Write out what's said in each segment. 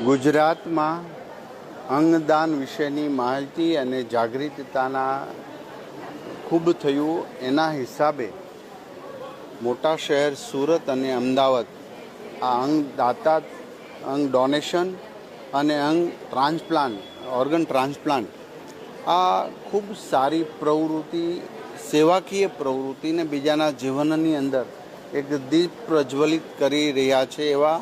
ગુજરાતમાં અંગદાન વિશેની માહિતી અને જાગૃતતાના ખૂબ થયું. એના હિસાબે મોટા શહેર સુરત અને અમદાવાદ આ અંગદાતા, અંગ ડોનેશન અને અંગ ટ્રાન્સપ્લાન્ટ, ઓર્ગન ટ્રાન્સપ્લાન્ટ આ ખૂબ સારી પ્રવૃત્તિ, સેવાકીય પ્રવૃત્તિને બીજાના જીવનની અંદર એક દીપ પ્રજ્વલિત કરી રહ્યા છે. એવા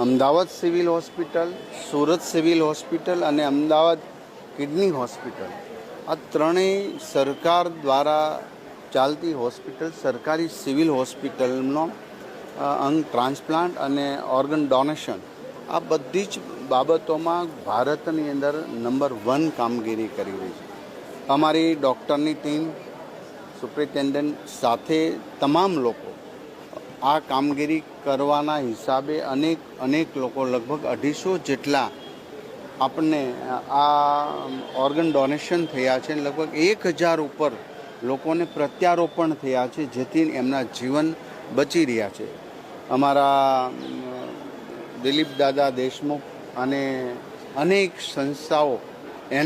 Ahmedabad civil hospital, Surat civil hospital અને અમદાવાદ કિડની હોસ્પિટલ આ ત્રણેય સરકાર દ્વારા ચાલતી હોસ્પિટલ, સરકારી સિવિલ હોસ્પિટલનો અંગ ટ્રાન્સપ્લાન્ટ અને ઓર્ગન ડોનેશન આ બધી જ બાબતોમાં ભારતની અંદર નંબર 1 કામગીરી કરી રહી છે. અમારી ડૉક્ટરની ટીમ, સુપ્રિન્ટેન્ડન્ટ સાથે તમામ લોકો આ કામગીરી કરવાના હિસાબે અનેક લોકો, લગભગ 250 જેટલા આપણને આ ઓર્ગન ડોનેશન થયા છે. લગભગ 1000 ઉપર લોકોને પ્રત્યારોપણ થયા છે, જેથી એમના જીવન બચી રહ્યા છે. અમારા દિલીપ દાદા દેશમુખ અને અનેક સંસ્થાઓ,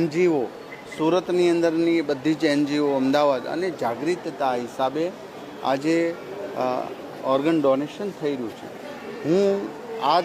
NGO, સુરતની અંદરની બધી જ NGO, અમદાવાદ અને જાગૃતતા હિસાબે આજે ઓર્ગન ડોનેશન થઈ રહ્યું છે. હું આ